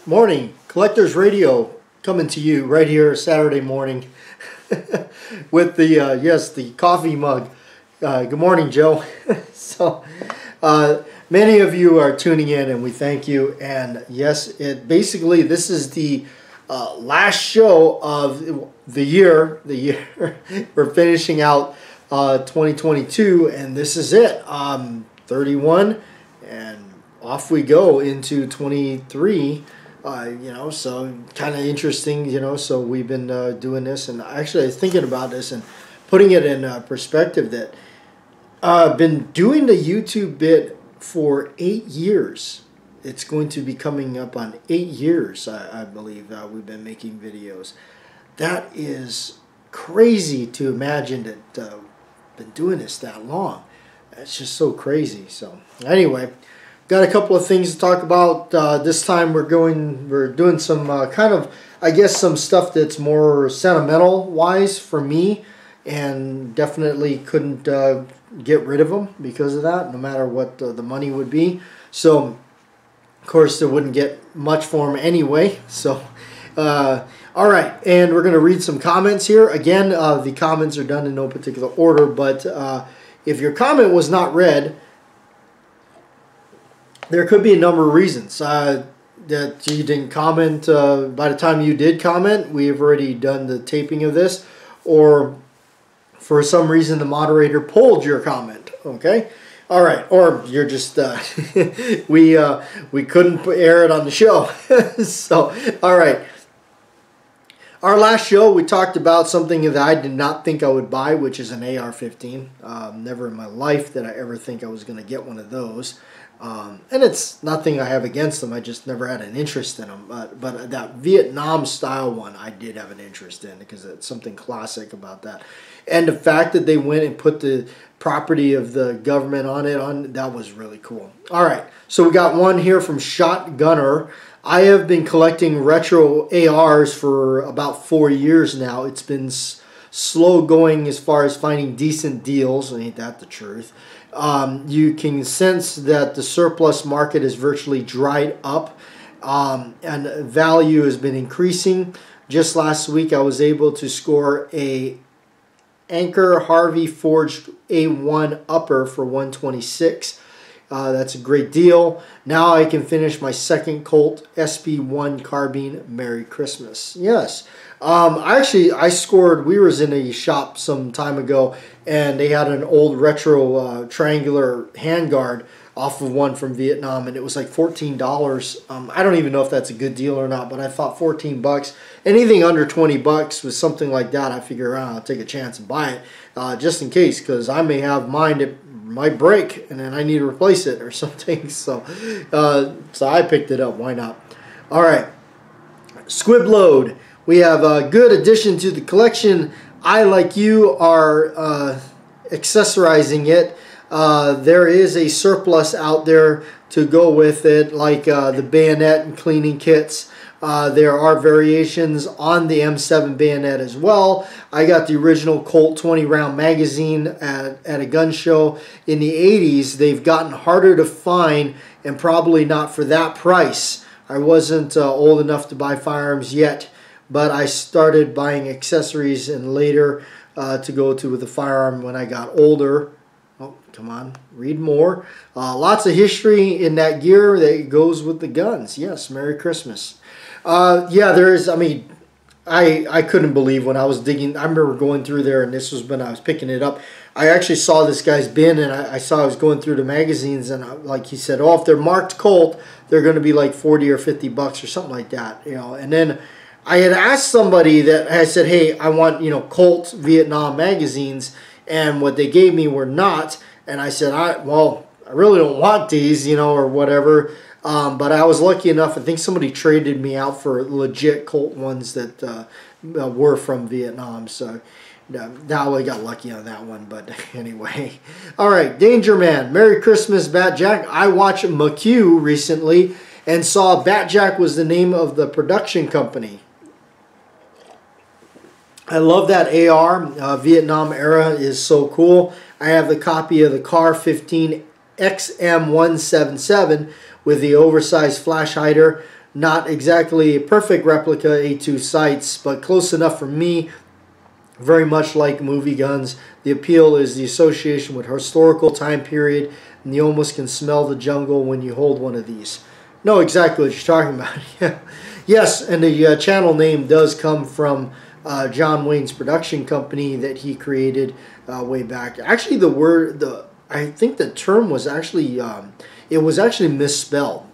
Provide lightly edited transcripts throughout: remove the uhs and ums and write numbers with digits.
Morning, Collectors Radio coming to you right here Saturday morning with the the coffee mug. Good morning, Joe. So many of you are tuning in, and we thank you. And yes, this is the last show of the year. We're finishing out 2022, and this is it. 31, and off we go into 23. So kind of interesting, so we've been doing this, and actually I was thinking about this and putting it in perspective that I've been doing the YouTube bit for 8 years. It's going to be coming up on 8 years, I believe, we've been making videos. That is crazy to imagine that I've been doing this that long. It's just so crazy. So anyway, got a couple of things to talk about. This time we're doing some kind of, I guess, some stuff that's more sentimental wise for me, and definitely couldn't get rid of them because of that, no matter what the money would be. So of course there wouldn't get much for them anyway. So all right, and we're going to read some comments here. Again, the comments are done in no particular order, but if your comment was not read, there could be a number of reasons that you didn't comment. By the time you did comment, we've already done the taping of this, or for some reason the moderator pulled your comment. Okay, all right, or you're just we couldn't air it on the show. So all right. Our last show, we talked about something that I did not think I would buy, which is an AR-15. Never in my life did I ever think I was going to get one of those. And it's nothing I have against them. I just never had an interest in them. But that Vietnam-style one, I did have an interest in, because it's something classic about that. And the fact that they went and put the property of the government on it, that was really cool. All right, so we got one here from Shotgunner. I have been collecting retro ARs for about 4 years now. It's been slow going as far as finding decent deals. Ain't that the truth? You can sense that the surplus market is virtually dried up, and value has been increasing. Just last week I was able to score a Anchor Harvey forged A1 upper for $126. That's a great deal. Now I can finish my second Colt SB1 carbine. Merry Christmas. Yes. I scored, we was in a shop some time ago, and they had an old retro triangular handguard off of one from Vietnam, and it was like $14. I don't even know if that's a good deal or not, but I thought 14 bucks. Anything under 20 bucks with something like that, I figure I'll take a chance and buy it, just in case, because I may have mine that might break and then I need to replace it or something. So I picked it up. Why not? All right, Squib Load. We have a good addition to the collection. I, like you, are accessorizing it. There is a surplus out there to go with it, like the bayonet and cleaning kits. There are variations on the M7 bayonet as well. I got the original Colt 20-round magazine at a gun show in the 80s. They've gotten harder to find, and probably not for that price. I wasn't old enough to buy firearms yet, but I started buying accessories and later to go to with the firearm when I got older. Oh, come on, read more. Lots of history in that gear that goes with the guns. Yes, Merry Christmas. Yeah, there is. I mean, I couldn't believe when I was digging. I remember going through there, and this was when I was picking it up. I actually saw this guy's bin, and I saw I was going through the magazines, and like he said, oh, if they're marked Colt, they're going to be like 40 or 50 bucks or something like that, And then I had asked somebody that I said, hey, I want Colt Vietnam magazines, and what they gave me were not. And I said, I really don't want these, or whatever. But I was lucky enough. I think somebody traded me out for legit Colt ones that were from Vietnam. So now I got lucky on that one. But anyway. All right. Danger Man. Merry Christmas, BATJAC. I watched McHugh recently and saw BATJAC was the name of the production company. I love that AR. Vietnam era is so cool. I have the copy of the CAR 15 XM177 with the oversized flash hider. Not exactly a perfect replica A2 sights, but close enough for me. Very much like movie guns. The appeal is the association with historical time period, and you almost can smell the jungle when you hold one of these. Know exactly what you're talking about. Yes, and the channel name does come from John Wayne's production company that he created way back. Actually, I think the term was actually it was actually misspelled.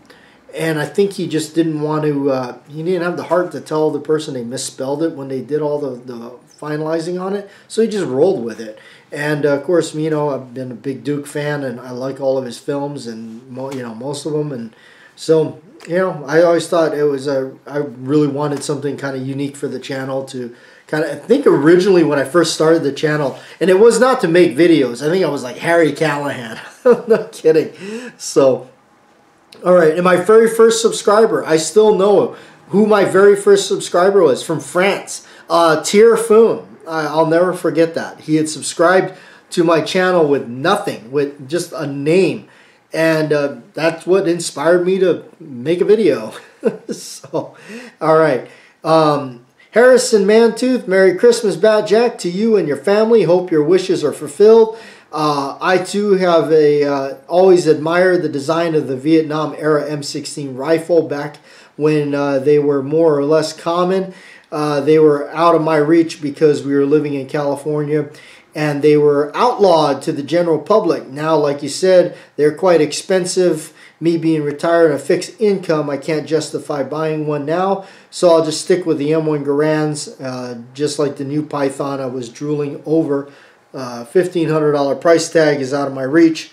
And I think he just didn't want to, he didn't have the heart to tell the person they misspelled it when they did all the finalizing on it. So he just rolled with it. And of course, you know, I've been a big Duke fan and I like all of his films and, you know, most of them. And so, you know, I always thought it was I really wanted something kind of unique for the channel to kind of, I think originally when I first started the channel, and it was not to make videos. I think I was like Harry Callahan. No kidding. So, all right, and my very first subscriber, I still know who my very first subscriber was, from France, Tier Foon. I'll never forget that. He had subscribed to my channel with nothing, with just a name, and that's what inspired me to make a video. So, all right. Harrison Mantooth, Merry Christmas, BATJAC, to you and your family. Hope your wishes are fulfilled. I too have always admired the design of the Vietnam era M16 rifle back when they were more or less common. They were out of my reach because we were living in California, and they were outlawed to the general public. Now, like you said, they're quite expensive. Me being retired on a fixed income, I can't justify buying one now, so I'll just stick with the M1 Garands, just like the new Python I was drooling over. $1,500 price tag is out of my reach.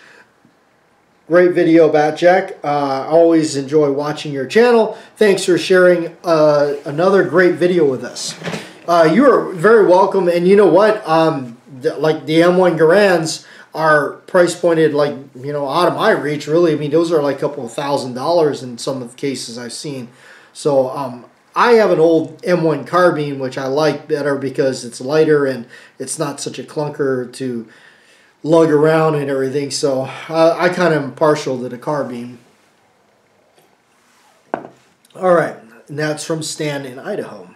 Great video, BATJAC. I always enjoy watching your channel. Thanks for sharing another great video with us. You are very welcome. And you know what? Like the M1 Garands are price pointed, like, you know, out of my reach, really. I mean, those are like a couple of $1,000s in some of the cases I've seen. So, I have an old M1 carbine, which I like better because it's lighter and it's not such a clunker to lug around and everything. So I kind of am partial to the carbine. All right, and that's from Stan in Idaho.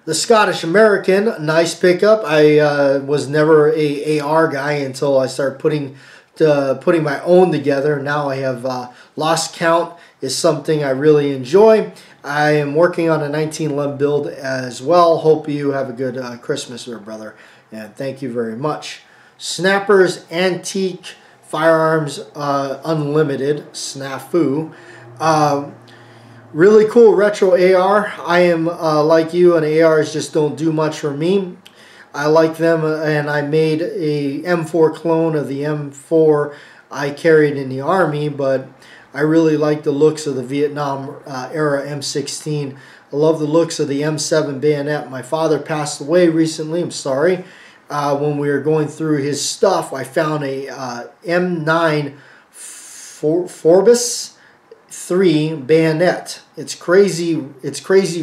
The Scottish American, nice pickup. I was never a AR guy until I started putting my own together. Now I have Lost Count is something I really enjoy. I am working on a 1911 build as well. Hope you have a good Christmas there, brother. And thank you very much. Snappers Antique Firearms Unlimited, Snafu. Really cool retro AR. I am like you, and ARs just don't do much for me. I like them, and I made a M4 clone of the M4 I carried in the Army, but I really like the looks of the Vietnam era M16. I love the looks of the M7 bayonet. My father passed away recently. I'm sorry. When we were going through his stuff, I found a M9 Forbes 3 bayonet. It's crazy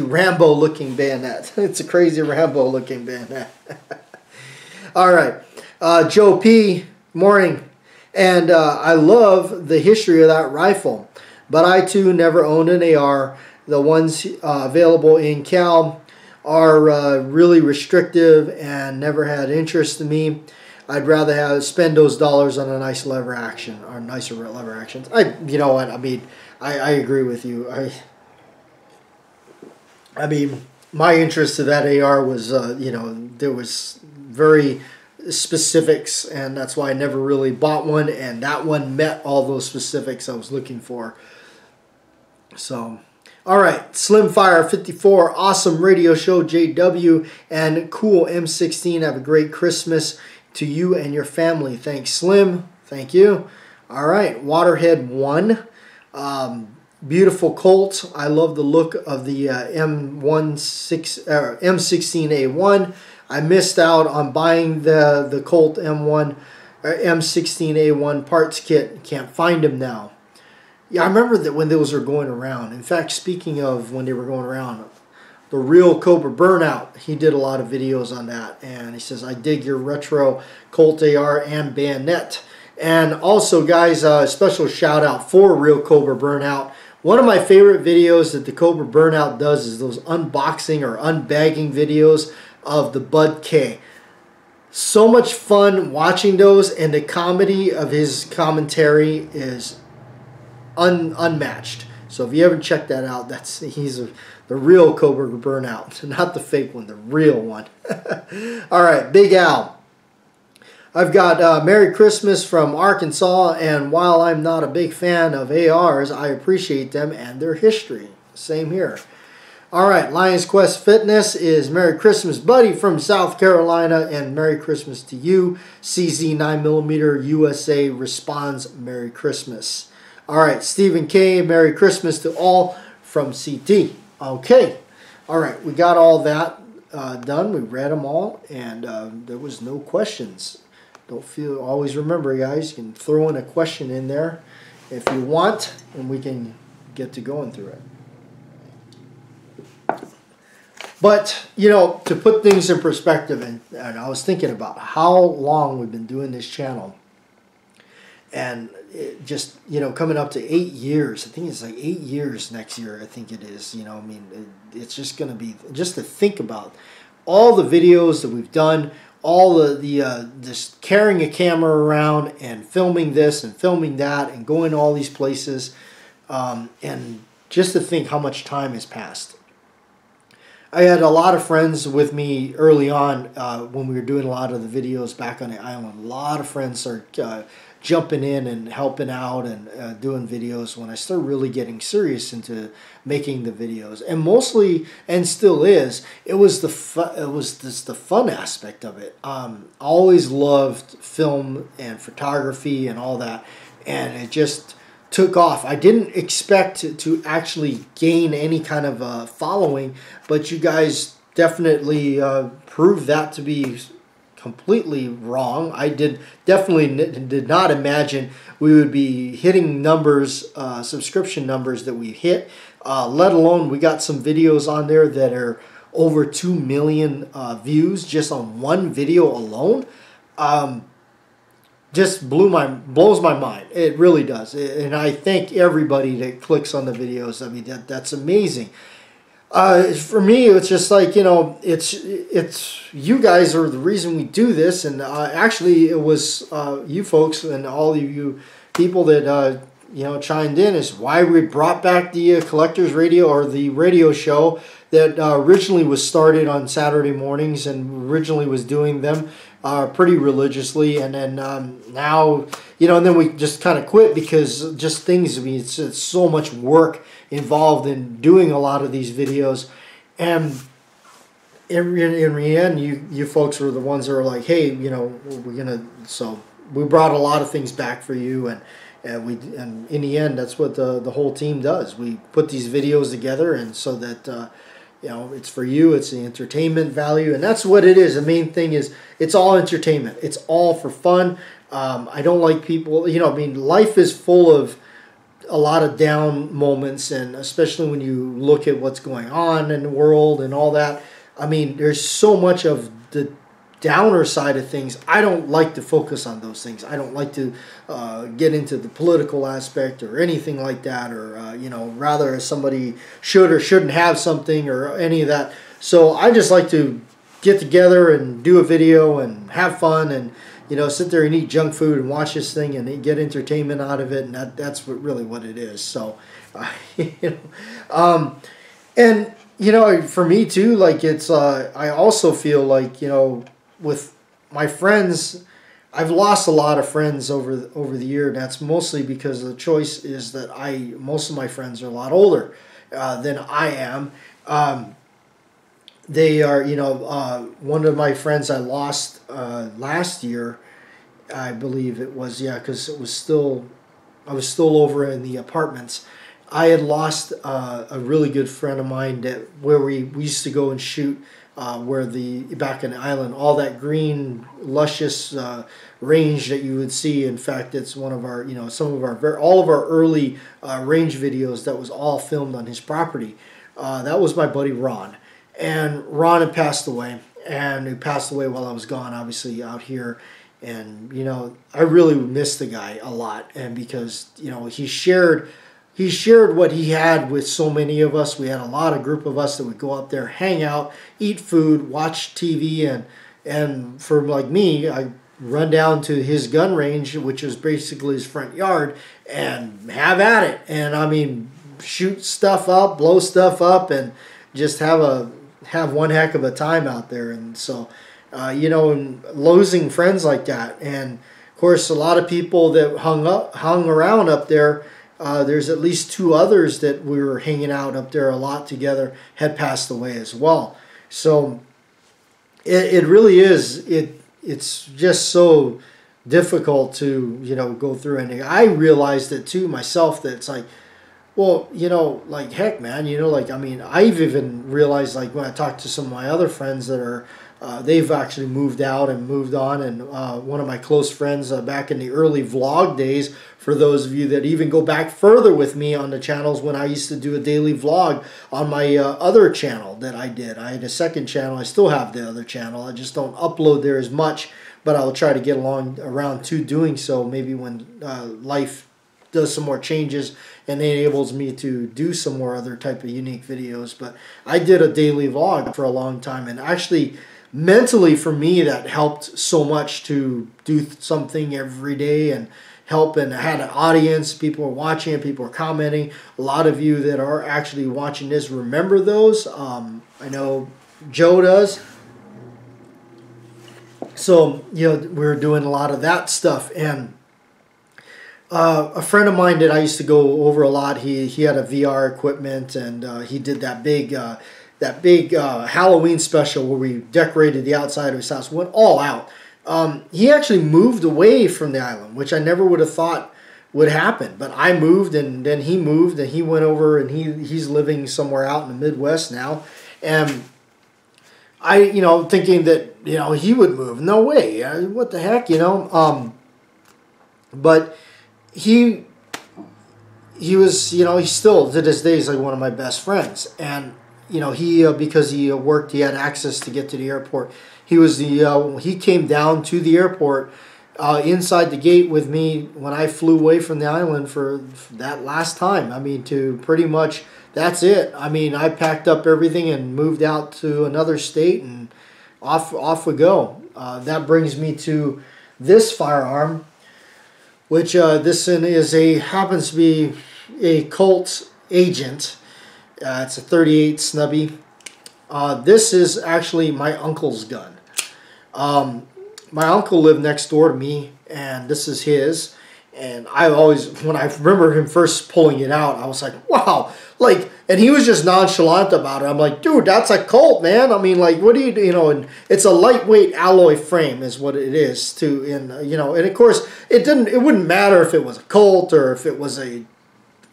Rambo looking bayonet. It's a crazy Rambo looking bayonet. All right. Joe P. Morning. And I love the history of that rifle. But I, too, never owned an AR. The ones available in Cal are really restrictive and never had interest in me. I'd rather spend those dollars on a nice lever action, or nicer lever actions. You know what? I mean, I agree with you. I mean, my interest in that AR was, you know, there was very specifics, and that's why I never really bought one, and that one met all those specifics I was looking for. So, all right, Slimfire 54, awesome radio show, JW, and cool M16. Have a great Christmas to you and your family. Thanks, Slim. Thank you. All right, Waterhead 1, beautiful Colt. I love the look of the M16A1. I missed out on buying the Colt M16A1 parts kit. Can't find them now. Yeah, I remember that when those were going around. In fact, speaking of when they were going around, the Real Cobra Burnout, he did a lot of videos on that. And he says, I dig your retro Colt AR and bayonet. And also, guys, a special shout out for Real Cobra Burnout. One of my favorite videos that the Cobra Burnout does is those unboxing or unbagging videos of the Bud K. So much fun watching those, and the comedy of his commentary is unmatched. So if you haven't checked that out, he's the real Cobra Burnout, not the fake one, the real one. All right, Big Al. I've got Merry Christmas from Arkansas, and while I'm not a big fan of ARs, I appreciate them and their history. Same here. All right, Lions Quest Fitness is Merry Christmas, buddy, from South Carolina, and Merry Christmas to you. CZ 9mm USA responds Merry Christmas. All right, Stephen K, Merry Christmas to all from CT. Okay, all right, we got all that done. We read them all, and there was no questions. Always remember, guys, you can throw in a question in there if you want, and we can get to going through it. But, you know, to put things in perspective, and I was thinking about how long we've been doing this channel, and it just, you know, coming up to 8 years. I think it's like 8 years next year, I think it is. You know, I mean, it's just going to be, just to think about all the videos that we've done, all this carrying a camera around and filming this and filming that and going to all these places, and just to think how much time has passed. I had a lot of friends with me early on when we were doing a lot of the videos back on the island. A lot of friends are jumping in and helping out and doing videos when I started really getting serious into making the videos. And mostly, and still is, it was the fun aspect of it. I always loved film and photography and all that, and it just took off. I didn't expect to actually gain any kind of following, but you guys definitely proved that to be completely wrong. I definitely did not imagine we would be hitting numbers, subscription numbers that we hit, let alone we got some videos on there that are over 2 million views just on one video alone. Just blows my mind. It really does. And I thank everybody that clicks on the videos. I mean, that's amazing. For me, it's just like, you know, it's you guys are the reason we do this, and actually it was you folks and all of you people that you know, chimed in is why we brought back the Collectors Radio, or the radio show that originally was started on Saturday mornings and originally was doing them pretty religiously, and then now, you know, and then we just kind of quit because just things, I mean, it's so much work involved in doing a lot of these videos, and in the end, you folks were the ones that were like, hey, you know, so we brought a lot of things back for you, and in the end, that's what the whole team does. We put these videos together, and so that you know, it's for you, it's the entertainment value, and that's what it is. The main thing is it's all entertainment. It's all for fun. I don't like people, you know, I mean, life is full of a lot of down moments, and especially when you look at what's going on in the world and all that. I mean, there's so much of the downer side of things. I don't like to focus on those things. I don't like to get into the political aspect or anything like that, or you know, rather somebody should or shouldn't have something or any of that. So I just like to get together and do a video and have fun, and you know, sit there and eat junk food and watch this thing and get entertainment out of it, and that's really what it is. So you know, and you know, for me too, like it's I also feel like, you know, with my friends, I've lost a lot of friends over the year, and that's mostly because the choice is that most of my friends are a lot older than I am. They are, you know, one of my friends I lost last year, I believe it was, yeah, because I was still over in the apartments. I had lost a really good friend of mine where we used to go and shoot. Back in the island, all that green, luscious range that you would see. In fact, it's one of our, you know, all of our early range videos that was all filmed on his property. That was my buddy Ron, and Ron had passed away, and he passed away while I was gone, obviously out here. And you know, I really miss the guy a lot, and because, you know, he shared he shared what he had with so many of us. We had a lot of group of us that would go up there, hang out, eat food, watch TV, and for like me, I run down to his gun range, which is basically his front yard, and have at it. And I mean, shoot stuff up, blow stuff up, and just have one heck of a time out there. And so, you know, and losing friends like that, and of course, a lot of people that hung around up there. There's at least 2 others that we were hanging out up there a lot together had passed away as well. So it really is. It's just so difficult to, you know, go through anything. I realized it too myself, that it's like, well, you know, like, heck, man, you know, like, I mean, I've even realized, like, when I talk to some of my other friends that are, they've actually moved out and moved on, and one of my close friends back in the early vlog days, for those of you that even go back further with me on the channels, when I used to do a daily vlog on my other channel that I did. I had a second channel. I still have the other channel. I just don't upload there as much, but I'll try to get around to doing so maybe when life does some more changes and enables me to do some more other type of unique videos. But I did a daily vlog for a long time, and actually mentally for me that helped so much to do something every day and help, and I had an audience, people were watching it, people were commenting. A lot of you that are actually watching this remember those. I know Joe does. So, you know, we were doing a lot of that stuff. And a friend of mine that I used to go over a lot, he had a VR equipment, and he did that big Halloween special where we decorated the outside of his house, went all out. He actually moved away from the island, which I never would have thought would happen. But I moved, and then he moved, and he went over, and he's living somewhere out in the Midwest now. And I, you know, thinking that, you know, he would move. No way. What the heck, you know? But he was, you know, he's still, to this day, he's like one of my best friends. And, you know, he, because he worked, he had access to get to the airport. He came down to the airport inside the gate with me when I flew away from the island for that last time. I mean, to pretty much, that's it. I mean, I packed up everything and moved out to another state, and off we go. That brings me to this firearm, which this happens to be a Colt Agent. It's a 38 Snubby. This is actually my uncle's gun. My uncle lived next door to me, and this is his. And I always, when I remember him first pulling it out, I was like, wow. Like, and he was just nonchalant about it. I'm like, dude, that's a Colt, man. I mean, like, what do you know, and it's a lightweight alloy frame is what it is too. And, you know, and of course, it wouldn't matter if it was a Colt or if it was a,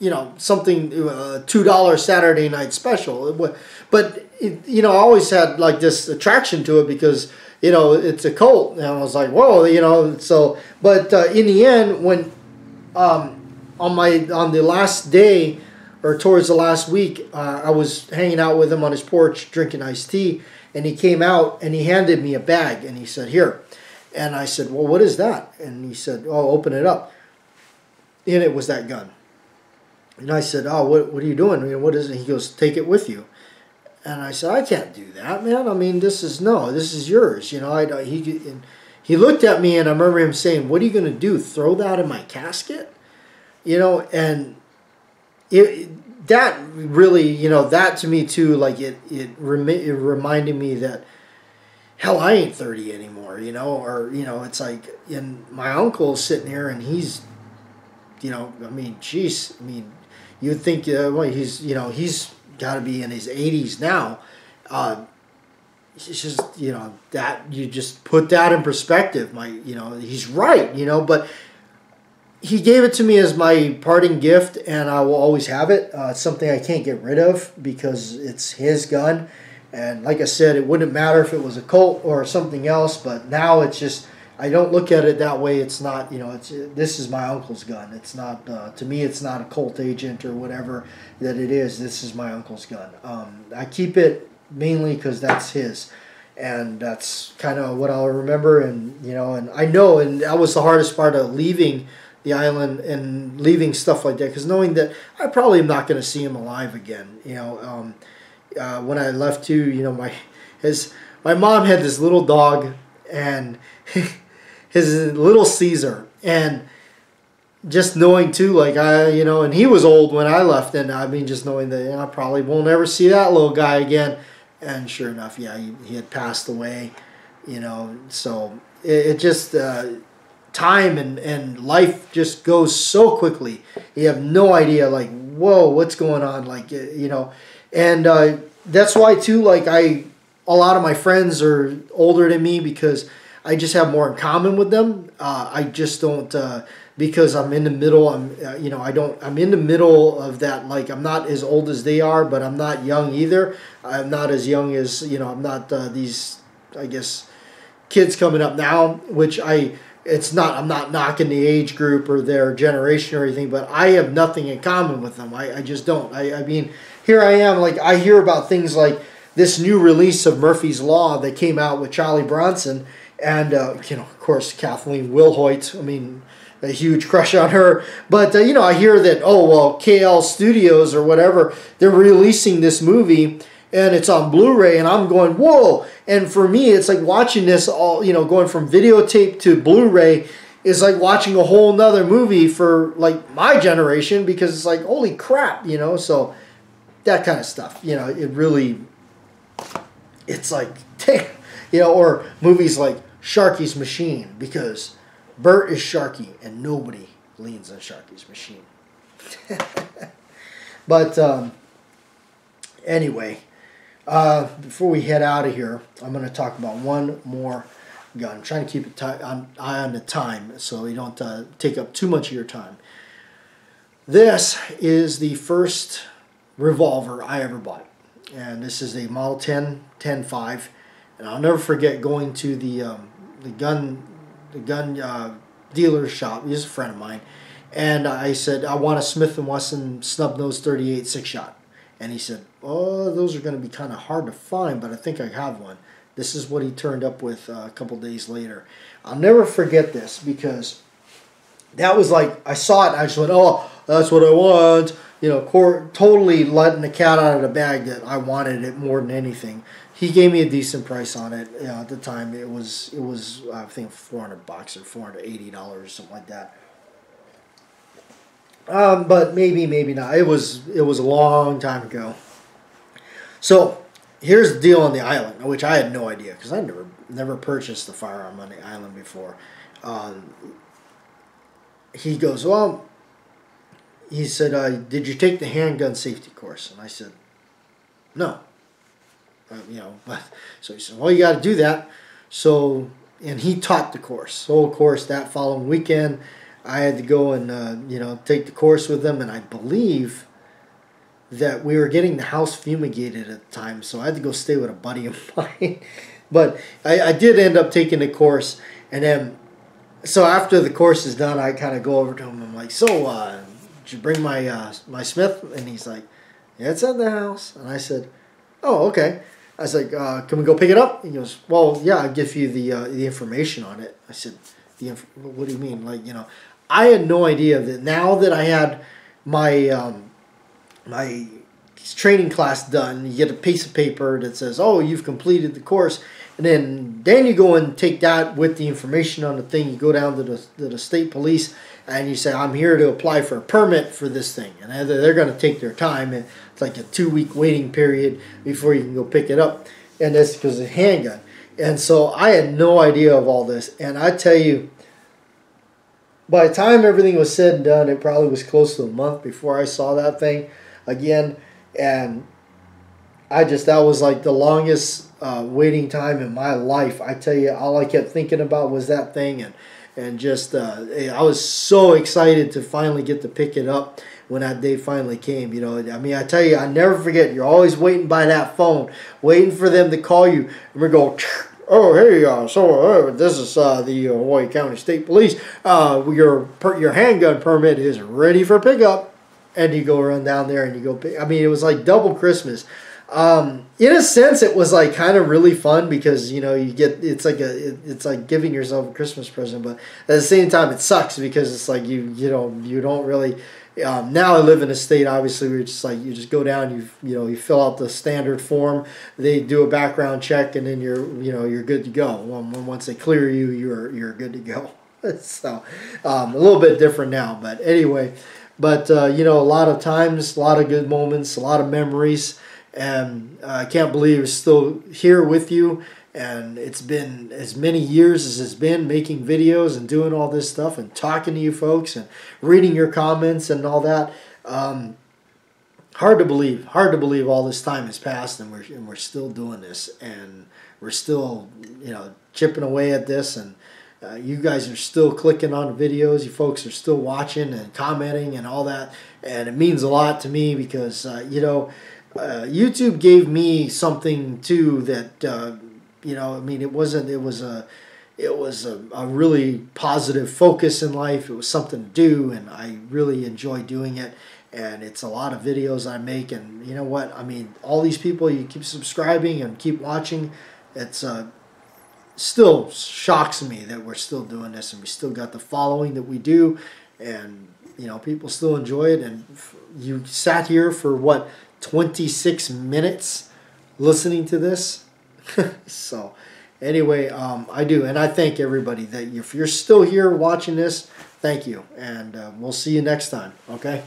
you know, something, $2 Saturday night special. But, you know, I always had like this attraction to it because, you know, it's a Colt. And I was like, whoa, you know, so, but in the end, when, on the last day, or towards the last week, I was hanging out with him on his porch drinking iced tea, and he came out and he handed me a bag, and he said, here. And I said, well, what is that? And he said, oh, open it up. And it was that gun. And I said, oh, what are you doing? I mean, what is it? He goes, take it with you. And I said, I can't do that, man. I mean, this is yours. You know, he looked at me, and I remember him saying, what are you going to do? Throw that in my casket? You know, and that really, you know, that to me too, like it reminded me that, hell, I ain't 30 anymore, you know, or, you know, it's like, and my uncle's sitting here, and he's, you know, I mean, geez, I mean, you'd think, well, he's, you know, he's got to be in his 80s now. It's just, you know, that you just put that in perspective. You know, he's right, you know, but he gave it to me as my parting gift, and I will always have it. It's something I can't get rid of because it's his gun. And like I said, it wouldn't matter if it was a Colt or something else, but now it's just, I don't look at it that way. It's not, you know, this is my uncle's gun. It's not, to me, it's not a Colt Agent or whatever that it is. This is my uncle's gun. I keep it mainly because that's his. And that's kind of what I'll remember. And, you know, and I know, and that was the hardest part of leaving the island and leaving stuff like that, because knowing that I probably am not going to see him alive again. When I left too, my mom had this little dog, and his little Caesar, and just knowing too, and he was old when I left, and I mean, just knowing that I probably won't ever see that little guy again. And sure enough, yeah, he had passed away, so it just, time and life just goes so quickly. You have no idea, whoa, what's going on, and that's why too, a lot of my friends are older than me, because I just have more in common with them. I just don't, because I'm in the middle. I'm in the middle of that. I'm not as old as they are, but I'm not young either. I'm not as young as I'm not these, I guess, kids coming up now. I'm not knocking the age group or their generation or anything, but I have nothing in common with them. I just don't. I mean, here I am. I hear about things like this new release of Murphy's Law that came out with Charlie Bronson, and of course, Kathleen Wilhoit. I mean, a huge crush on her. But I hear that KL Studios or whatever, they're releasing this movie and it's on Blu-ray, and I'm going, whoa. And for me, it's like watching this all, going from videotape to Blu-ray is like watching a whole nother movie for my generation, because it's like, holy crap, so that kind of stuff, it really, it's like, damn, or movies like Sharky's Machine, because Bert is Sharky and nobody leans on Sharky's Machine. But anyway, before we head out of here, I'm going to talk about one more gun. I'm trying to keep an eye on the time so we don't take up too much of your time. This is the first revolver I ever bought, and this is a Model 10.5, and I'll never forget going to the gun dealer's shop. He's a friend of mine, and I said, I want a Smith & Wesson snub nose 38 6-shot. And he said, oh, those are going to be kind of hard to find, but I think I have one. This is what he turned up with a couple days later. I'll never forget this, because that was I saw it and I just went, oh, that's what I want. Totally letting the cat out of the bag that I wanted it more than anything. He gave me a decent price on it. At the time, it was I think $400 or $480 or something like that. But maybe not. It was a long time ago. So here's the deal on the island, which I had no idea, because I never purchased a firearm on the island before. He goes, well, he said, did you take the handgun safety course? And I said, no. So he said, well, you got to do that. So, and he taught the course. So, of course, that following weekend, I had to go and, take the course with him. And I believe that we were getting the house fumigated at the time, so I had to go stay with a buddy of mine. But I did end up taking the course. And then, so after the course is done, I kind of go over to him. I'm like, so, did you bring my Smith? And he's like, yeah, it's at the house. And I said, oh, okay. I was like, can we go pick it up? He goes, well, yeah, I'll give you the information on it. I said, what do you mean? I had no idea that now that I had my my training class done, you get a piece of paper that says, oh, you've completed the course. And then you go and take that with the information on the thing. You go down to the state police and you say, I'm here to apply for a permit for this thing. And they're going to take their time. And it's like a 2-week waiting period before you can go pick it up. And that's because of the handgun. And so I had no idea of all this. And I tell you, by the time everything was said and done, it probably was close to a month before I saw that thing again. And that was like the longest waiting time in my life. I tell you, all I kept thinking about was that thing, and just I was so excited to finally get to pick it up when that day finally came. I mean, I tell you, I never forget. You're always waiting by that phone, waiting for them to call you, and we go, oh, hey, this is the Hawaii County State Police. Your handgun permit is ready for pickup. And you go run down there and you go pick. I mean, it was like double Christmas. In a sense, it was like kind of really fun because you know you get it's like giving yourself a Christmas present, but at the same time it sucks because it's like you don't really. Now I live in a state obviously where it's just like you just go down, you fill out the standard form, they do a background check, and then you're good to go. Once they clear you, you're good to go. So a little bit different now, but anyway, a lot of times, a lot of good moments, a lot of memories. And I can't believe it's still here with you. And it's been as many years as it's been making videos and doing all this stuff and talking to you folks and reading your comments and all that. Hard to believe all this time has passed and we're still doing this and we're still chipping away at this, and you guys are still clicking on the videos. You folks are still watching and commenting and all that, and it means a lot to me because YouTube gave me something too that it was a really positive focus in life. It was something to do, and I really enjoy doing it. And it's a lot of videos I make, and you know what? I mean, all these people, you keep subscribing and keep watching. It's still shocks me that we're still doing this, and we still got the following that we do, and people still enjoy it. And you sat here for what? 26 minutes listening to this. So anyway, I do, and I thank everybody that if you're still here watching this, thank you, and we'll see you next time. Okay.